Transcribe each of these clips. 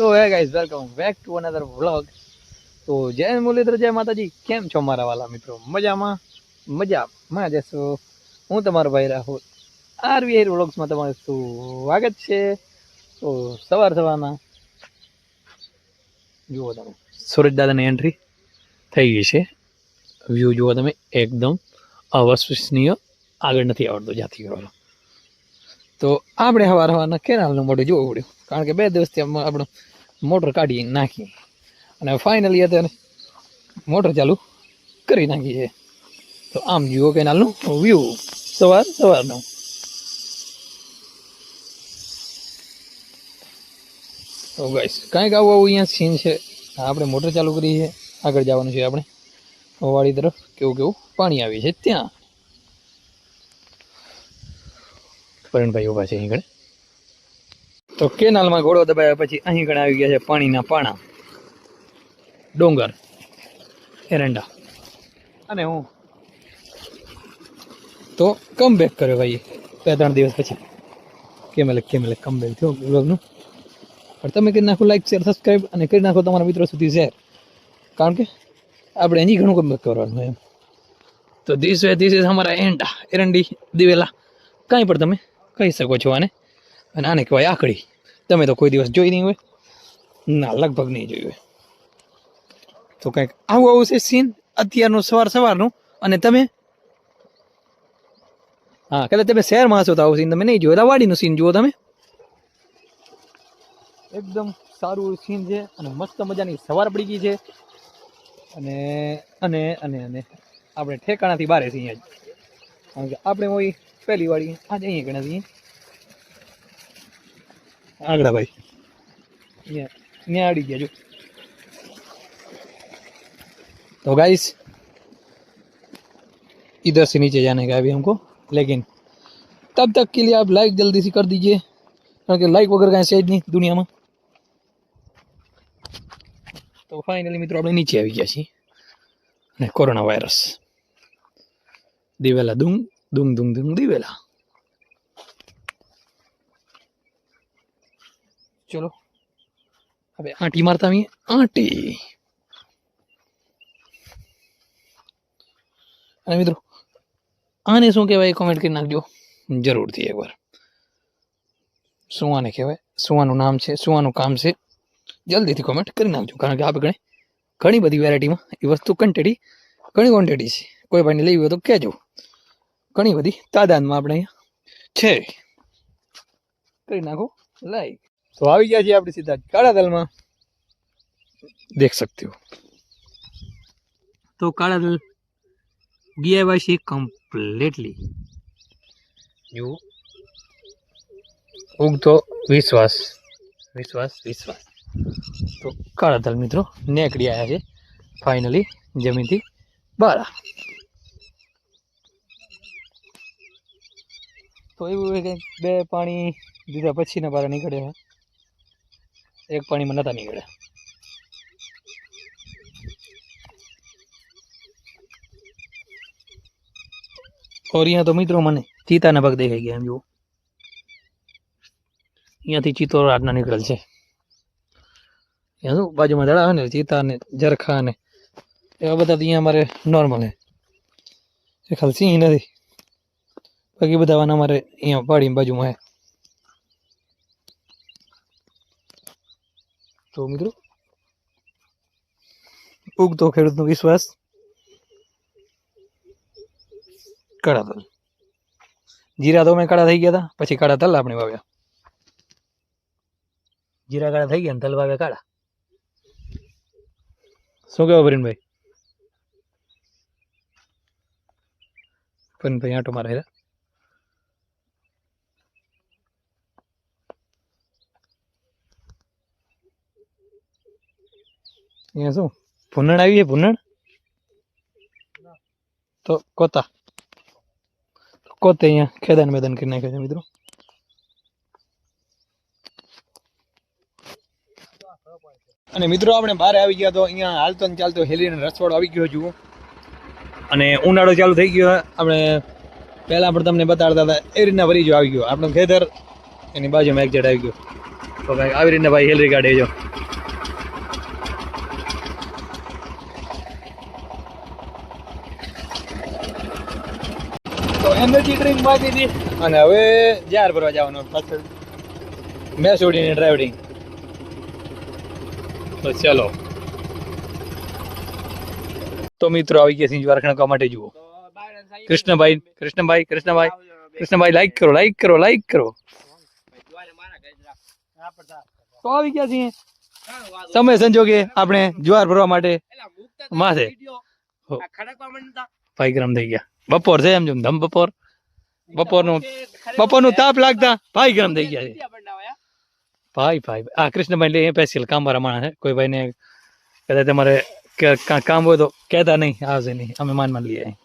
તો hey guys welcome back to another vlog. તો જય મુરલીધર, જય માતાજી. કેમ છો મારા વાલા મિત્રો? મજામાં જશો. હું તમારો ભાઈ રાહુલ આરવીઆર વ્લોગ્સમાં તમારું સ્વાગત છે. તો સવારના જુઓ તમે સુરજ દાદાની એન્ટ્રી થઈ ગઈ છે. વ્યૂ જુઓ તમે, એકદમ અવિશ્વસનીય. આગળ નથી આવડતું જાતી કરવાનો. તો આપણે હવારના કેનાલનું મોઢું જોવું પડ્યું, કારણ કે 2 દિવસથી આપણે મોટર કાઢી નાખી અને ફાઇનલી અત્યારે મોટર ચાલુ કરી નાખી છે. તો આમ જુઓ કેનાલનું વ્યૂ સવારનું. તો ગાઈસ કાંઈક આવું અહીંયા સીન છે. આપણે મોટર ચાલુ કરી છે, આગળ જવાનું છે આપણે વાડી તરફ. કેવું પાણી આવી છે ત્યાં. પરણભાઈ ઊભા છે અહીં. તો કેનાલમાં ઘોડો દબાયા પછી અહીં ઘણા આવી ગયા છે પાણીના પાણા, ડોંગર, એરંડા. અને હું તો કમ બેક કર્યો ભાઈ 2-3 દિવસ પછી. કેમેલે કમ બેક થયો બ્લોગનું. પણ તમે કરી નાખો લાઈક, શેર, સબસ્ક્રાઈબ અને કરી નાખો તમારા મિત્રો સુધી શેર, કારણ કે આપણે હજી ઘણું કમ બેક કરવાનું એમ. તો ધીસ ઇઝ અમારા એરંડી દિવેલા, કાંઈ પણ તમે કહી શકો છો આને. અને આને કહેવાય આકડી. તમે તો કોઈ દિવસ જોઈ નહીં હોય, ના લગભગ નહીં જોયું હોય. તો કંઈક આવું છે સીન અત્યારનું સવારનું. અને તમે કદાચ તમે શહેરમાં હશો તો આવું સીન તમે નહીં જોયો. વાડીનું સીન જુઓ તમે, એકદમ સારું સીન છે અને મસ્ત મજાની સવાર પડી ગઈ છે. અને અને અને અને આપણે ઠેકાણાથી બહાર છીએ અહીંયા જ, કારણ કે આપણે હોય પહેલી વાડી આજે અહીંયા ગણા છીએ. આગળ ભાઈ ત્યાં અડી ગયા જો. तो गाइस इधर से नीचे जाने का अभी हमको, लेकिन तब तक के लिए आप लाइक जल्दी से कर दीजिए, કારણ કે લાइक वगैरह कहीं से જ નહીં દુનિયામાં. તો ફાઇનલી મિત્રો આપણે નીચે આવી ગયા છીએ. અને કોરોના વાયરસ દિવેલા દુંગ દિવેલા. ચલો હવે આંટી મારતા આવીએ. આંટી. અને મિત્રો આને શું કહેવાય કોમેન્ટ કરી નાખજો જરૂરથી એકવાર. શું આને કહેવાય, શું આનું નામ છે, શું આનું કામ છે, જલ્દીથી કોમેન્ટ કરી નાખજો. કારણ કે આપણે ઘણી બધી વેરાયટીમાં એ વસ્તુ ઘણી ક્વોન્ટિટી છે. કોઈ ભાઈને લેવી હોય તો કહેજો. ઘણી બધી તાદાદમાં આપણે અહીંયા છે. કરી નાખો લાઈક. તો આવી ગયા છીએ આપણે સીધા કાળા દલમાં, દેખ सकते हो. તો કાળા દલ ગયા हुआ છે કમ્પ્લીટલી. જો ઉગતો વિશ્વાસ. તો કાળા દલ મિત્રો નેકડી આવ્યા છે ફાઇનલી જમીનથી બહાર. તો એવું કે 2 પાણી દીધા પછી બહાર નીકળ્યા. 1 પાણીમાં નતા નીકળ્યા. और यहाँ तो મિત્રો મને ચીતાના પગ દેખાઈ ગયા. એમ જુઓ, અહીંયાથી ચીતો રાતના નીકળેલ છે. અહીંયા શું બાજુમાં દડા હોય ને, ચીતા ને જરખા ને એવા બધા અહીંયા અમારે નોર્મલ છે. ખાલી સિંહ નથી, બાકી બધા અમારે અહીંયા પાડીની બાજુમાં હે. તો મિત્રો ઉગતો ખેડૂતનો વિશ્વાસ કાળા તલ. જીરા તો મેં કાળા થઈ ગયા હતા, પછી કાળા તલ આપણે વાવ્યા. જીરા કાળા થઈ ગયા ને તલ વાવ્યા કાળા. શું કહેવાય પરીનભાઈ? પરીનભાઈ આંટો મારે હેરા. અહીંયા શું ભૂનણ આવી છે? ભૂનણ તો કોતા અહીંયા ખેદાન મેદાન કરી નાખ્યો છે મિત્રો. અને મિત્રો આપણે બહાર આવી ગયા તો અહીંયા હાલતો ને ચાલતો હેલીને રસવાડો આવી ગયો જુઓ. અને ઉનાળો ચાલુ થઈ ગયો. આપણે પહેલાં પણ તમને બતાડતા હતા એ રીતના વરીજો આવી ગયો. આપણું ખેતર એની બાજુમાં એક જડ આવી ગયો. તો તો ભાઈ આવી રીતના ભાઈ હેલરી કાઢે જો તો એનર્જી ડ્રિંક માંગી હતી અને હવે જાર ભરવા જવાનું પાછળ મેં છોડીને ડ્રાઇવિંગ તો ચાલો તો મિત્રો આવી ગયા સિંહ વારખણા માટે જુઓ કૃષ્ણભાઈ લાઈક કરો તો આવી ગયા છીએ સમય સંજોગે આપણે જ્વાર ભરવા માટે માથે 5 ગ્રામ થઈ ગયા બપોર છે એમ જો ધમ બપોરનું તાપ લાગતા 5 ગ્રામ થઈ ગયા છે ભાઈ આ કૃષ્ણભાઈ લે સ્પેશિયલ કામ વાળા માણસ છે કોઈ ભાઈ ને કદાચ તમારે काम हो तो कहता नहीं आज नहीं हमें मान लिया है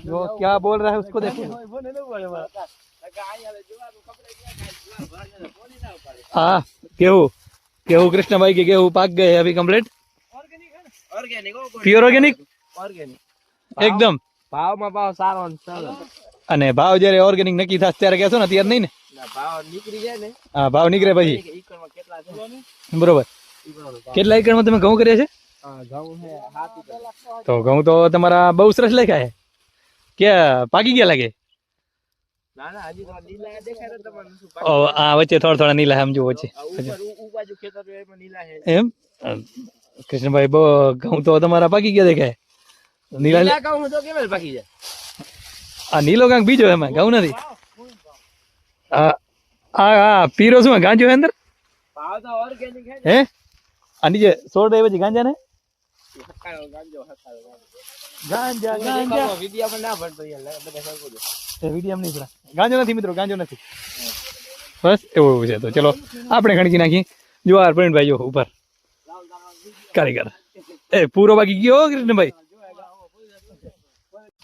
जो क्या बोल रहा है उसको देखो हाँ गेहूँ कृष्ण भाई के गेहूँ पाक गए अभी कंप्लीट प्योर ऑर्गेनिक एकदम भाव में भाव सारो અને ભાવ જ્યારે ઓર્ગેનિક નક્કી થાય ત્યારે કહેશો ને ત્યારે નહીં ને ભાવ નીકળી જાય ને હા ભાવ નીકળે પછી બરોબર કેટલા એકરમાં તમે ઘઉં કર્યા છે તો ઘઉં તો તમારા બહુ સરસ લખ્યા છે કે પાકી ગયા લાગે આ વચ્ચે થોડા નીલા સમજો વચ્ચે એમ કૃષ્ણભાઈ બહુ ઘઉં તો તમારા પાકી ગયા દેખાય નીલા ઘઉં તો કેમ પાકી જાય આ નીલો કાંક બીજો એમાં ઘઉં નથી આ પીરો શું ગાંજો હે અંદર હે આ નીચે સોળ દે પછી ગાંજા ને ગાંજો નથી મિત્રો ગાંજો નથી બસ એવું છે તો ચલો આપણે ગણકી નાખી જો આ પ્રવીણભાઈ જો ઉપર કારીગર એ પૂરો બાકી ગયો કૃષ્ણભાઈ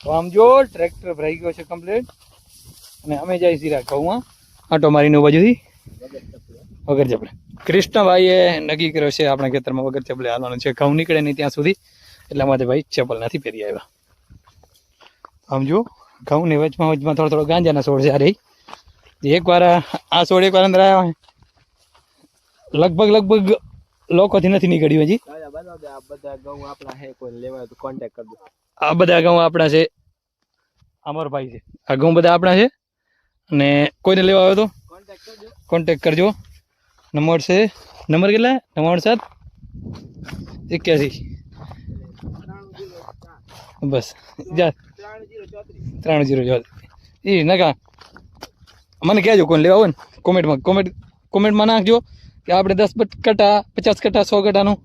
તો આમ જો ટ્રેક્ટર ભરાઈ ગયો છે કમ્પ્લીટ અને અમે જાય સીરા ઘઉં આટો મારીને બાજુથી વગર ચપલે કૃષ્ણભાઈએ નક્કી કર્યો છે આપણા ખેતરમાં વગર ચપલે હાલવાનું છે ઘઉં નીકળે નહીં ત્યાં સુધી એટલા માટે ભાઈ ચપલ નથી પહેરી આવ્યા આમ જો ઘઉં ની વચમાં થોડો ગાંજાના છોડ છે અરે એકવાર આ છોડ એકવાર અંદર આવ્યા લગભગ લોકોથી નથી નીકળ્યું હજી આ બધા ઘઉં આપણા છે અમરભાઈ છે આ ઘઉં બધા આપણા છે અને કોઈને લેવા આવ્યો તો કોન્ટેક્ટ કરજો નંબર છે નંબર કેટલા 9781 બસ જા 3034 એ નકા મને કહેજો કોઈને લેવા હોય ને કોમેન્ટમાં નાખજો કે આપણે 10 કટ્ટા 50 કટ્ટા 100 કટ્ટાનું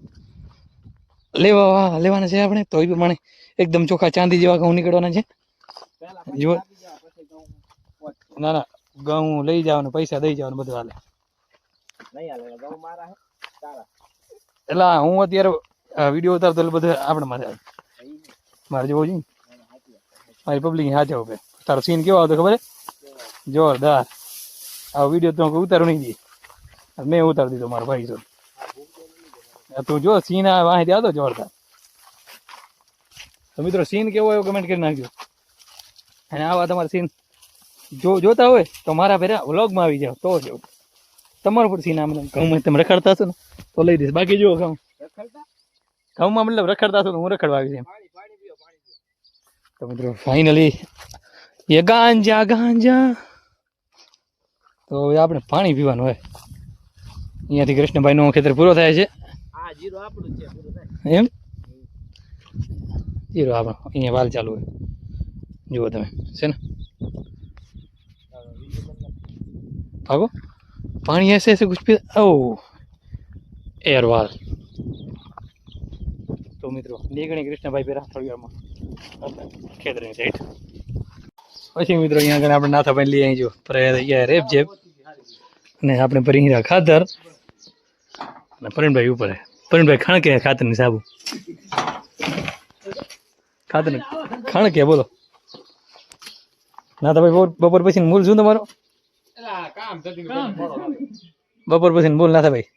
લેવાના છે આપણે તો એ પ્રમાણે એકદમ ચોખ્ખા ચાંદી જેવા ઘઉં નીકળવાના છે જો ના ઘઉં લઈ જાવ ને પૈસા દઈ જાવ ને બધું હાલે એટલે હું અત્યારે વિડીયો ઉતારતો એટલે બધું આપણે મારે જોવું જોઈએ મારી પબ્લિક હાથે ઉભે તારો સીન કેવો આવતો ખબર જોરદાર આ વિડીયો તો ઉતારો નહીં દે મેં ઉતારી દીધો મારો ભાઈ તું જો સીન આ માહિતી આવતો જોરદાર તો મિત્રો સીન કેવો એવો કમેન્ટ કરી નાખજો અને આવા તમારા સીન જોતા હોય તો મારા ભેરા વ્લોગમાં આવી જાવ તો જવું તમારા પર સીન આમ ઘઉં તમે રખડતા હશો ને તો લઈ દઈશ બાકી જુઓ ઘઉંમાં મતલબ રખડતા હશો તો હું રખડવા આવી જાય તો મિત્રો ફાઇનલી એ ગાંજા તો હવે આપણે પાણી પીવાનું હોય અહીંયાથી કૃષ્ણભાઈનું ખેતર પૂરો થાય છે એમ જીરો આપણો અહીંયા વાલ ચાલુ હોય જુઓ તમે છે ને ભાગો पानी ऐसे कुछ भी ओ एयर वाल तो मित्रों નીકળી કૃષ્ણભાઈ પેરા થોડી વારમાં ખેતરની સાઈડ પછી મિત્રો અહીંયા આગળ આપણે નાથાભાઈ લઈ અહીં જો ગયા રેપ જેપ અને આપણે ભરી હીરા ખાતર અને પરણભાઈ ઉપર પરણભાઈ ખાણ કે ખાતરની સાબુ ખાતર ખાણ કે બોલો નાથાભાઈ બપોર પછી મૂળ શું તમારો બપોર પછી બોલ ના ભાઈ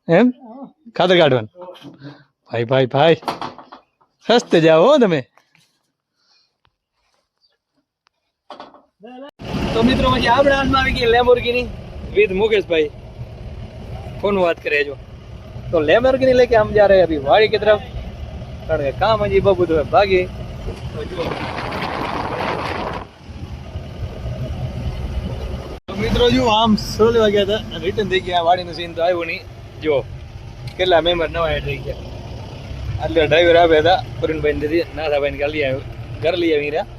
એમ ખાતર કાઢવાનું ભાઈ હસતે જાઓ તમે તો મિત્રો પછી આપણે હાથમાં આવી ગઈ લેમ્બોર્ગિની વિથ મુકેશભાઈ ફોન વાત કરે જો તો લેમ્બોર્ગિની લેકે हम जा रहे हैं अभी वाड़ी की तरफ કારણ કે કામ હજી બહુ બધું ભાગી તો મિત્રો જો આમ 16 વાગ્યા હતા રિટર્ન થઈ ગયા વાડીનું સીન તો આવ્યું નહીં જો કેટલા મેમ્બર નવા એડ થઈ ગયા એટલે ડ્રાઈવર આવ્યા હતા પુરીનભાઈ દીદી નાથાભાઈ ને લઈ આવ્યો ઘર લઈ આવી રહ્યા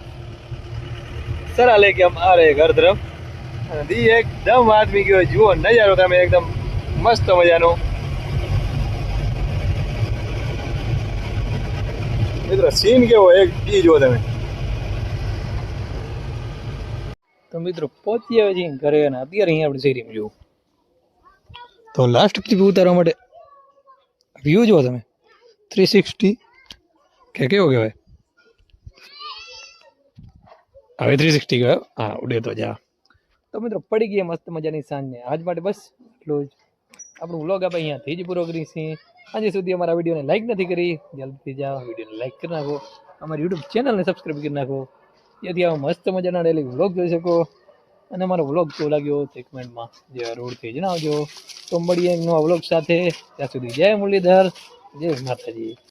સરા લેકે हम आ रहे घर तरफ दी एकदम आदमी गयो જુઓ નજારો તમે એકદમ મસ્ત મજાનો મિત્રો સીન કેવો એક ઈ જો તમે તો મિત્રો પહોંચી આવે છે ઘરે અને અત્યારે અહીંયા આપણે શેરીમાં જોવું તો લાસ્ટ ક્લિપ ઉતારવા માટે વ્યૂ જુઓ તમે 360 કે કેવો કહેવાય હવે 360 ગયો હા ઉડે તો જા તો મિત્રો પડી ગઈ મસ્ત મજાની સાંજને આજ માટે બસ એટલું જ આપણું વ્લોગ આપણે અહીંયાથી જ પૂરો કરીશું આજે સુધી અમારા વિડીયોને લાઈક નથી કરી જલ્દીથી જાઓ વિડીયોને લાઈક કરી નાખો અમારી યુટ્યુબ ચેનલને સબસ્ક્રાઈબ કરી નાખો જેથી આવા મસ્ત મજાના ડેલી વ્લોગ જોઈ શકો અને અમારો વ્લોગ કેવો લાગ્યો તે કમેન્ટમાં જરૂરથી જણાવજો તો મળીએ નવા વ્લોગ સાથે ત્યાં સુધી જય મુરલીધર જય માતાજી